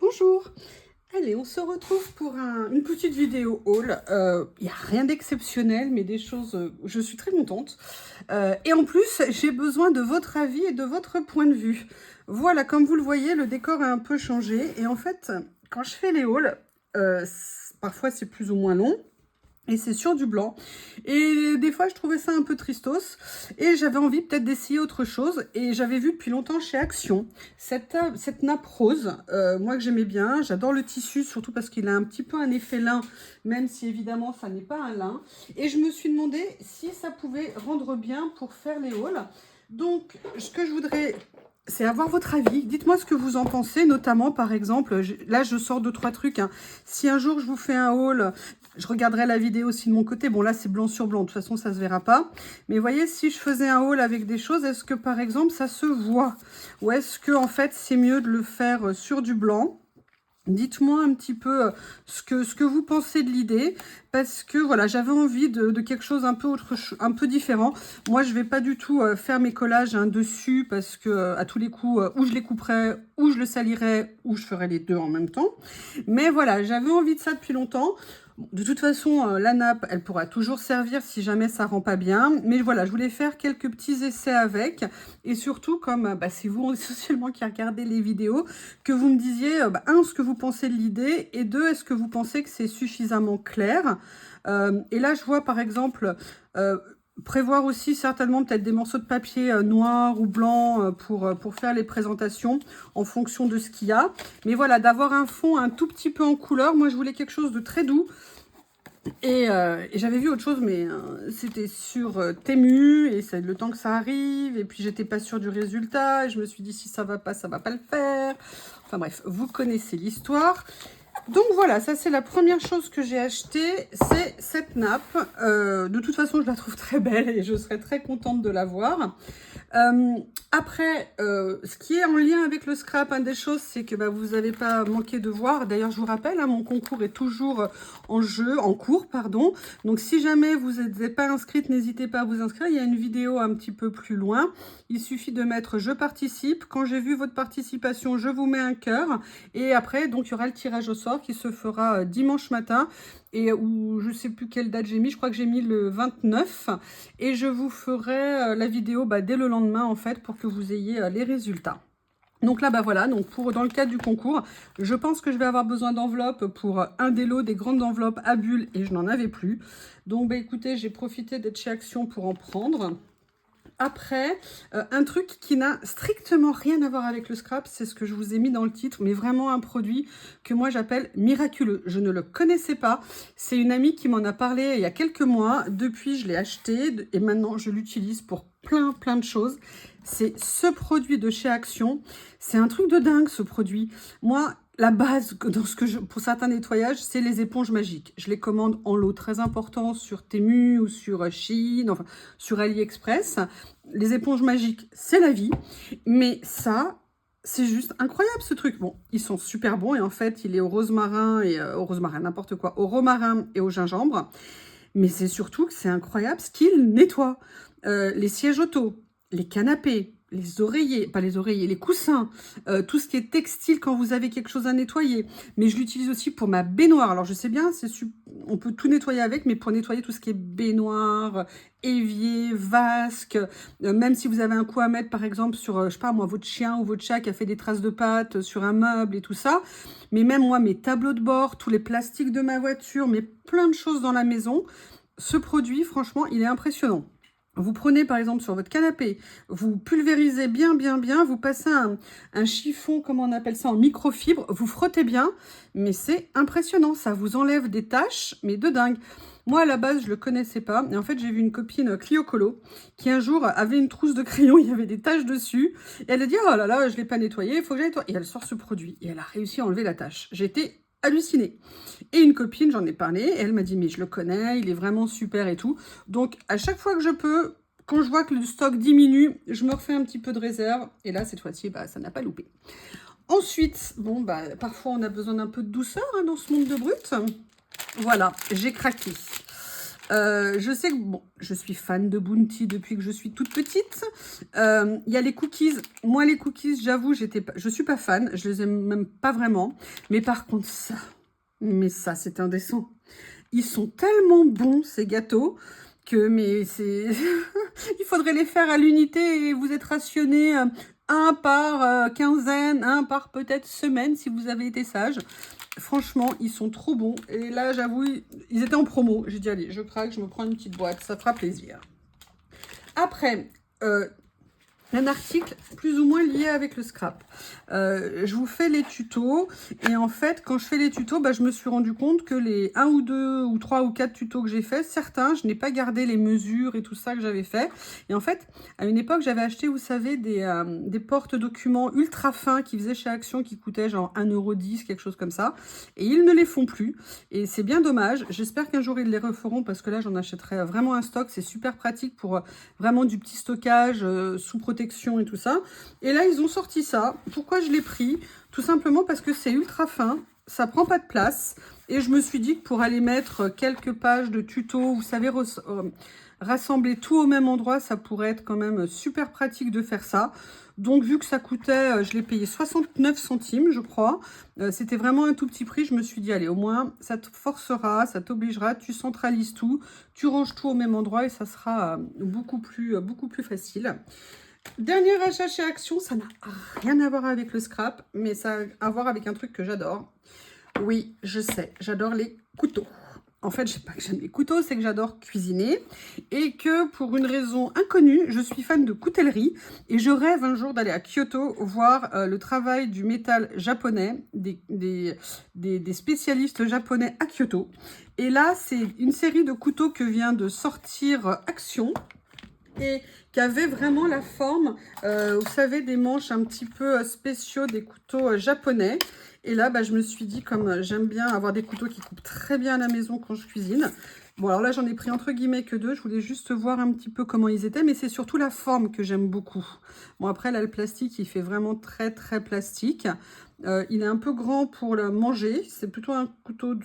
Bonjour. Allez, on se retrouve pour une petite vidéo haul. Il n'y a rien d'exceptionnel, mais des choses, je suis très contente. Et en plus, j'ai besoin de votre avis et de votre point de vue. Voilà, comme vous le voyez, le décor a un peu changé. Et en fait, quand je fais les hauls, parfois c'est plus ou moins long. Et c'est sur du blanc. Et des fois, je trouvais ça un peu tristos. Et j'avais envie peut-être d'essayer autre chose. Et j'avais vu depuis longtemps chez Action cette nappe rose, moi que j'aimais bien. J'adore le tissu, surtout parce qu'il a un petit peu un effet lin, même si évidemment, ça n'est pas un lin. Et je me suis demandé si ça pouvait rendre bien pour faire les hauls. Donc, ce que je voudrais, c'est avoir votre avis. Dites-moi ce que vous en pensez, notamment, par exemple, là, je sors 2-3 trucs. Hein. Si un jour, je vous fais un haul, je regarderai la vidéo aussi de mon côté. Bon, là, c'est blanc sur blanc. De toute façon, ça se verra pas. Mais voyez, si je faisais un haul avec des choses, est-ce que, par exemple, ça se voit? Ou est-ce que, en fait, c'est mieux de le faire sur du blanc? Dites-moi un petit peu ce que vous pensez de l'idée, parce que voilà, j'avais envie de quelque chose un peu différent. Moi, je vais pas du tout faire mes collages dessus, parce que à tous les coups, ou je les couperai, ou je le salirai, ou je ferai les deux en même temps. Mais voilà, j'avais envie de ça depuis longtemps. De toute façon, la nappe, elle pourra toujours servir si jamais ça rend pas bien. Mais voilà, je voulais faire quelques petits essais avec. Et surtout, comme c'est vous essentiellement qui regardez les vidéos, que vous me disiez, un, ce que vous pensez de l'idée, et deux, est-ce que vous pensez que c'est suffisamment clair? Et là, je vois par exemple... prévoir aussi certainement peut-être des morceaux de papier noir ou blanc pour faire les présentations en fonction de ce qu'il y a. Mais voilà, d'avoir un fond un tout petit peu en couleur. Moi, je voulais quelque chose de très doux. Et j'avais vu autre chose, mais c'était sur Temu, et c'est le temps que ça arrive, et puis j'étais pas sûre du résultat, et je me suis dit si ça va pas le faire. Enfin bref, vous connaissez l'histoire. Donc voilà, ça c'est la première chose que j'ai achetée, c'est cette nappe. De toute façon, je la trouve très belle et je serais très contente de l'avoir. Après, ce qui est en lien avec le scrap, des choses, c'est que vous n'avez pas manqué de voir. D'ailleurs, je vous rappelle, mon concours est toujours en cours, pardon. Donc, si jamais vous n'êtes pas inscrite, n'hésitez pas à vous inscrire. Il y a une vidéo un petit peu plus loin. Il suffit de mettre « Je participe ». Quand j'ai vu votre participation, je vous mets un cœur. Et après, donc, il y aura le tirage au sort qui se fera dimanche matin. Et où je sais plus quelle date j'ai mis, je crois que j'ai mis le 29, et je vous ferai la vidéo dès le lendemain en fait pour que vous ayez les résultats. Donc là, voilà, donc dans le cadre du concours, je pense que je vais avoir besoin d'enveloppes pour un des lots, des grandes enveloppes à bulles, et je n'en avais plus. Donc écoutez, j'ai profité d'être chez Action pour en prendre. Après, un truc qui n'a strictement rien à voir avec le scrap, c'est ce que je vous ai mis dans le titre, mais vraiment un produit que moi j'appelle miraculeux. Je ne le connaissais pas. C'est une amie qui m'en a parlé il y a quelques mois. Depuis, je l'ai acheté et maintenant je l'utilise pour plein de choses. C'est ce produit de chez Action. C'est un truc de dingue, ce produit. Moi, la base dans pour certains nettoyages, c'est les éponges magiques. Je les commande en lot très important sur Temu ou sur Shein, enfin sur AliExpress. Les éponges magiques, c'est la vie. Mais ça, c'est juste incroyable ce truc. Bon, ils sont super bons et en fait, il est au rosmarin et au rosmarin, n'importe quoi, au romarin et au gingembre. Mais c'est surtout que c'est incroyable ce qu'il nettoie. Les sièges auto, les canapés, les oreillers, pas les oreillers, les coussins, tout ce qui est textile quand vous avez quelque chose à nettoyer. Mais je l'utilise aussi pour ma baignoire. Alors je sais bien, on peut tout nettoyer avec, mais pour nettoyer tout ce qui est baignoire, évier, vasque, même si vous avez un coup à mettre par exemple sur, je sais pas moi, votre chien ou votre chat qui a fait des traces de pâte sur un meuble et tout ça. Mais même moi, mes tableaux de bord, tous les plastiques de ma voiture, mais plein de choses dans la maison. Ce produit, franchement, il est impressionnant. Vous prenez par exemple sur votre canapé, vous pulvérisez bien, vous passez un chiffon, comment on appelle ça, en microfibre, vous frottez bien, mais c'est impressionnant, ça vous enlève des taches, mais de dingue. Moi, à la base, je ne le connaissais pas, et en fait, j'ai vu une copine Clio Colo, qui un jour avait une trousse de crayon, il y avait des taches dessus, et elle a dit, oh là là, je ne l'ai pas nettoyé, il faut que j'aille nettoyer. Et elle sort ce produit, et elle a réussi à enlever la tache. J'ai été hallucinée. Et une copine, j'en ai parlé, et elle m'a dit, mais je le connais, il est vraiment super et tout. Donc, à chaque fois que je peux, quand je vois que le stock diminue, je me refais un petit peu de réserve. Et là, cette fois-ci, ça n'a pas loupé. Ensuite, bon, parfois, on a besoin d'un peu de douceur dans ce monde de brut. Voilà, j'ai craqué. Je sais que, bon, je suis fan de Bounty depuis que je suis toute petite. Il y a les cookies. Moi, les cookies, j'avoue, je suis pas fan. Je les aime même pas vraiment. Mais par contre, ça, c'est indécent. Ils sont tellement bons, ces gâteaux, que mais c'est il faudrait les faire à l'unité et vous êtes rationné un par quinzaine, un par peut-être semaine si vous avez été sage. Franchement, ils sont trop bons. Et là, j'avoue, ils étaient en promo. J'ai dit, allez, je craque, je me prends une petite boîte, ça fera plaisir. Après, un article plus ou moins lié avec le scrap. Je vous fais les tutos et en fait quand je fais les tutos, je me suis rendu compte que les 1 ou 2 ou 3 ou 4 tutos que j'ai fait, certains je n'ai pas gardé les mesures et tout ça que j'avais fait. Et en fait à une époque j'avais acheté, vous savez, des porte-documents ultra fins qui faisaient chez Action, qui coûtaient genre 1,10 €, quelque chose comme ça, et ils ne les font plus et c'est bien dommage. J'espère qu'un jour ils les referont parce que là j'en achèterai vraiment un stock. C'est super pratique pour vraiment du petit stockage sous protection et tout ça. Et là ils ont sorti ça. Pourquoi je l'ai pris? Tout simplement parce que c'est ultra fin, ça prend pas de place et je me suis dit que pour aller mettre quelques pages de tuto, vous savez, rassembler tout au même endroit, ça pourrait être quand même super pratique de faire ça. Donc vu que ça coûtait, je l'ai payé 69 centimes je crois, c'était vraiment un tout petit prix. Je me suis dit allez, au moins ça te forcera, ça t'obligera, tu centralises tout, tu ranges tout au même endroit et ça sera beaucoup plus facile. Dernier achat chez Action, ça n'a rien à voir avec le scrap, mais ça a à voir avec un truc que j'adore. Oui, je sais, j'adore les couteaux. En fait, je sais pas que j'aime les couteaux, c'est que j'adore cuisiner et que pour une raison inconnue, je suis fan de coutellerie et je rêve un jour d'aller à Kyoto voir le travail du métal japonais, des spécialistes japonais à Kyoto. Et là, c'est une série de couteaux que vient de sortir Action et qui avait vraiment la forme, vous savez, des manches un petit peu spéciaux, des couteaux japonais. Et là, je me suis dit, comme j'aime bien avoir des couteaux qui coupent très bien à la maison quand je cuisine. Bon, alors là, j'en ai pris entre guillemets que 2. Je voulais juste voir un petit peu comment ils étaient, mais c'est surtout la forme que j'aime beaucoup. Bon, après, là, le plastique, il fait vraiment très, très plastique. Il est un peu grand pour le manger. C'est plutôt un couteau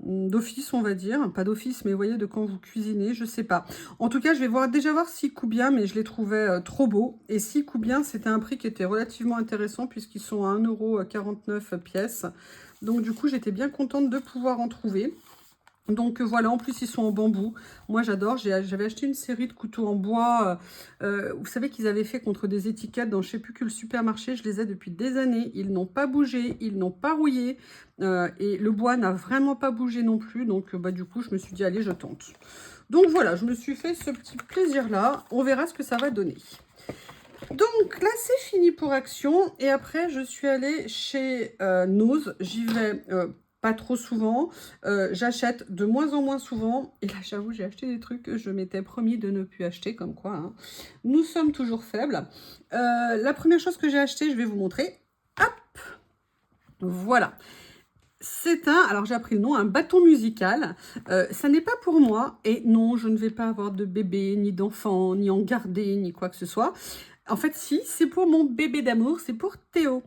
d'office, on va dire, pas d'office, mais vous voyez, de quand vous cuisinez, je sais pas. En tout cas, je vais déjà voir s'il coûte bien, mais je les trouvais trop beaux. Et s'il coûte bien, c'était un prix qui était relativement intéressant, puisqu'ils sont à 1,49 € pièce. Donc du coup, j'étais bien contente de pouvoir en trouver. Donc voilà, en plus ils sont en bambou. Moi j'adore, j'avais acheté une série de couteaux en bois. Vous savez qu'ils avaient fait contre des étiquettes dans je sais plus quel supermarché. Je les ai depuis des années. Ils n'ont pas bougé, ils n'ont pas rouillé. Et le bois n'a vraiment pas bougé non plus. Donc du coup je me suis dit allez, je tente. Donc voilà, je me suis fait ce petit plaisir là. On verra ce que ça va donner. Donc là c'est fini pour Action. Et après je suis allée chez Nose. J'y vais pas trop souvent, j'achète de moins en moins souvent, et là j'avoue j'ai acheté des trucs que je m'étais promis de ne plus acheter, comme quoi, hein. Nous sommes toujours faibles. La première chose que j'ai acheté, je vais vous montrer, hop, voilà, c'est alors j'ai appris le nom, un bâton musical. Ça n'est pas pour moi, et non, je ne vais pas avoir de bébé, ni d'enfant, ni en garder, ni quoi que ce soit. En fait, si, c'est pour mon bébé d'amour, c'est pour Théo.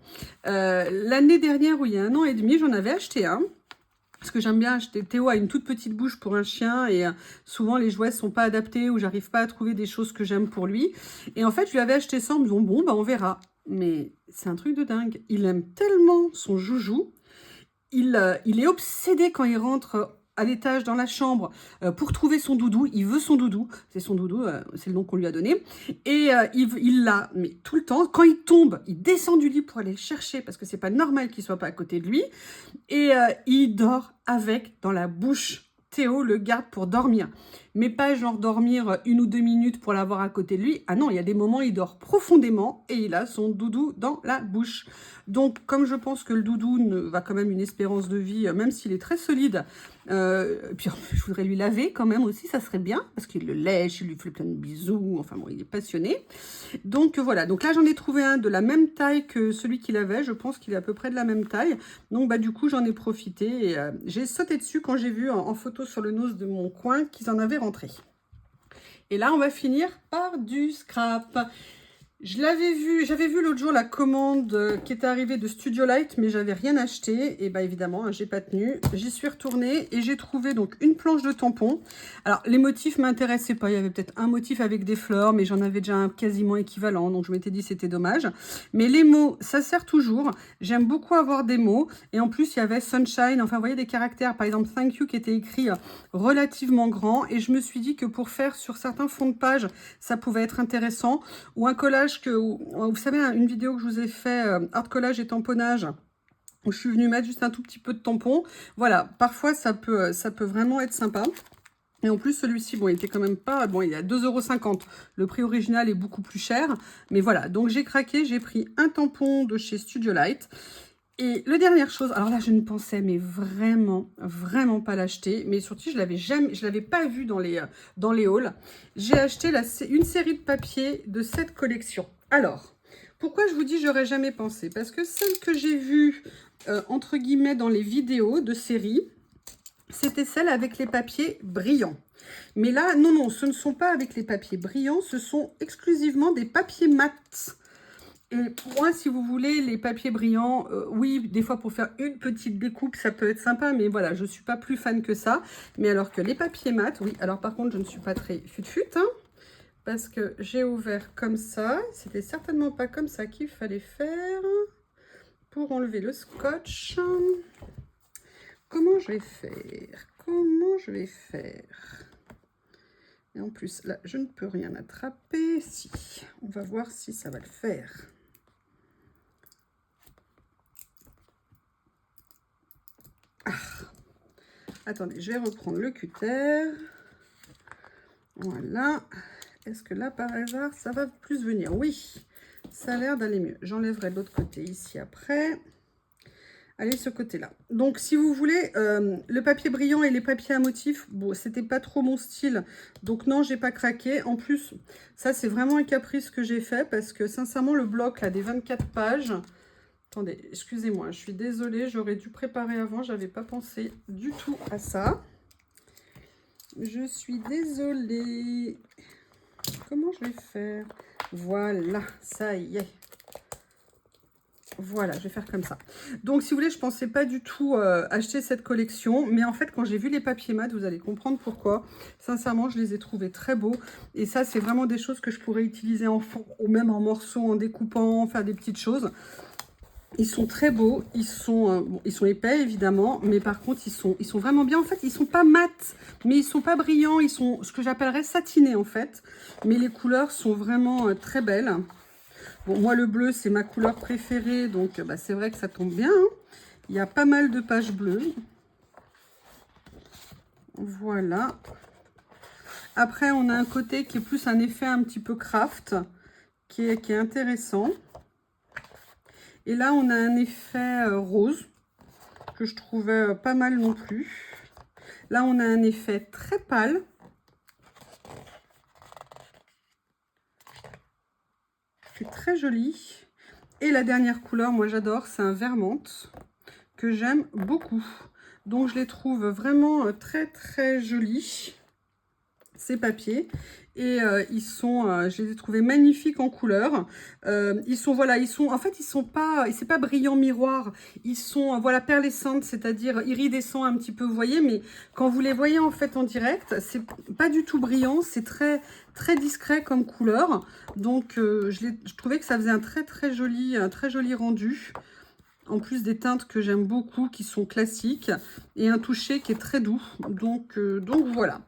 L'année dernière, ou il y a 1 an et demi, j'en avais acheté un. Parce que j'aime bien acheter. Théo a une toute petite bouche pour un chien et souvent les jouets ne sont pas adaptés ou j'arrive pas à trouver des choses que j'aime pour lui. Et en fait, je lui avais acheté ça en me disant bon, on verra. Mais c'est un truc de dingue. Il aime tellement son joujou. Il est obsédé quand il rentre à l'étage dans la chambre pour trouver son doudou. Il veut son doudou. C'est son doudou, c'est le nom qu'on lui a donné. Et il l'a, mais tout le temps. Quand il tombe, il descend du lit pour aller le chercher parce que c'est pas normal qu'il soit pas à côté de lui. Et il dort avec dans la bouche. Théo le garde pour dormir. Mais pas genre dormir 1 ou 2 minutes pour l'avoir à côté de lui. Ah non, il y a des moments où il dort profondément et il a son doudou dans la bouche. Donc, comme je pense que le doudou va quand même une espérance de vie, même s'il est très solide, puis je voudrais lui laver quand même aussi, ça serait bien, parce qu'il le lèche, il lui fait plein de bisous, enfin bon, il est passionné. Donc voilà, donc là j'en ai trouvé un de la même taille que celui qu'il avait, je pense qu'il est à peu près de la même taille. Donc du coup j'en ai profité et j'ai sauté dessus quand j'ai vu en photo sur le nose de mon coin qu'ils en avaient rentré. Et là on va finir par du scrap. J'avais vu l'autre jour la commande qui était arrivée de Studio Light, mais j'avais rien acheté. Et bah évidemment, hein, j'ai pas tenu. J'y suis retournée et j'ai trouvé donc une planche de tampons. Alors les motifs m'intéressaient pas. Il y avait peut-être un motif avec des fleurs, mais j'en avais déjà un quasiment équivalent. Donc je m'étais dit c'était dommage. Mais les mots, ça sert toujours. J'aime beaucoup avoir des mots. Et en plus, il y avait Sunshine. Enfin, vous voyez des caractères. Par exemple, Thank you qui était écrit relativement grand. Et je me suis dit que pour faire sur certains fonds de page, ça pouvait être intéressant. Ou un collage que, vous savez, une vidéo que je vous ai fait, art collage et tamponnage, où je suis venue mettre juste un tout petit peu de tampon. Voilà, parfois ça peut vraiment être sympa. Et en plus, celui-ci, bon, il était quand même pas... Bon, il est à 2,50 €. Le prix original est beaucoup plus cher. Mais voilà, donc j'ai craqué, j'ai pris un tampon de chez Studio Light. Et la dernière chose, alors là, je ne pensais mais vraiment, vraiment pas l'acheter. Mais surtout, je l'avais pas vu dans les hauls. J'ai acheté une série de papiers de cette collection. Alors, pourquoi je vous dis j'aurais jamais pensé? Parce que celle que j'ai vue, entre guillemets, dans les vidéos de série, c'était celle avec les papiers brillants. Mais là, non, non, ce ne sont pas avec les papiers brillants, ce sont exclusivement des papiers mat. Et pour moi, si vous voulez, les papiers brillants, oui, des fois pour faire une petite découpe, ça peut être sympa, mais voilà, je ne suis pas plus fan que ça. Mais alors que les papiers mat, oui, alors par contre, je ne suis pas très fut-fut, hein, parce que j'ai ouvert comme ça. C'était certainement pas comme ça qu'il fallait faire pour enlever le scotch. Comment je vais faire? Comment je vais faire? Et en plus, là, je ne peux rien attraper. Si, on va voir si ça va le faire. Ah, attendez, je vais reprendre le cutter. Voilà. Est-ce que là, par hasard, ça va plus venir? Oui, ça a l'air d'aller mieux. J'enlèverai de l'autre côté ici après. Allez, ce côté-là. Donc, si vous voulez, le papier brillant et les papiers à motifs, bon, c'était pas trop mon style. Donc, non, j'ai pas craqué. En plus, ça, c'est vraiment un caprice que j'ai fait parce que, sincèrement, le bloc, là, des 24 pages... Attendez, excusez-moi, je suis désolée, j'aurais dû préparer avant, j'avais pas pensé du tout à ça. Je suis désolée. Comment je vais faire? Voilà, ça y est. Voilà, je vais faire comme ça. Donc, si vous voulez, je pensais pas du tout acheter cette collection. Mais en fait, quand j'ai vu les papiers mat, vous allez comprendre pourquoi. Sincèrement, je les ai trouvés très beaux. Et ça, c'est vraiment des choses que je pourrais utiliser en fond ou même en morceaux, en découpant, faire des petites choses. Ils sont très beaux, ils sont épais évidemment, mais par contre ils sont vraiment bien. En fait, ils sont pas mat, mais ils sont pas brillants, ils sont ce que j'appellerais satinés en fait. Mais les couleurs sont vraiment très belles. Bon, moi le bleu c'est ma couleur préférée, donc bah, c'est vrai que ça tombe bien, hein. Il y a pas mal de pages bleues. Voilà. Après on a un côté qui est plus un effet un petit peu craft, qui est intéressant. Et là, on a un effet rose, que je trouvais pas mal non plus. Là, on a un effet très pâle. C'est très joli. Et la dernière couleur, moi j'adore, c'est un vert menthe, que j'aime beaucoup. Donc, je les trouve vraiment très, très jolis, ces papiers. Et je les ai trouvés magnifiques en couleur. En fait, ils sont pas, c'est pas brillant miroir. Ils sont, voilà, perlescentes, c'est-à-dire iridescents un petit peu, vous voyez. Mais quand vous les voyez en fait en direct, c'est pas du tout brillant. C'est très, très discret comme couleur. Donc, je trouvais que ça faisait un très joli rendu. En plus des teintes que j'aime beaucoup, qui sont classiques. Et un toucher qui est très doux. Donc voilà.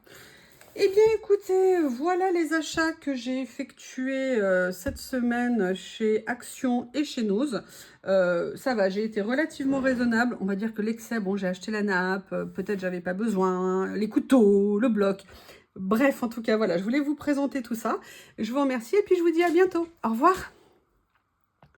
Eh bien, écoutez, voilà les achats que j'ai effectués cette semaine chez Action et chez Nose. Ça va, j'ai été relativement raisonnable. On va dire que l'excès, bon, j'ai acheté la nappe, peut-être j'avais pas besoin, les couteaux, le bloc. Bref, en tout cas, voilà, je voulais vous présenter tout ça. Je vous remercie et puis je vous dis à bientôt. Au revoir.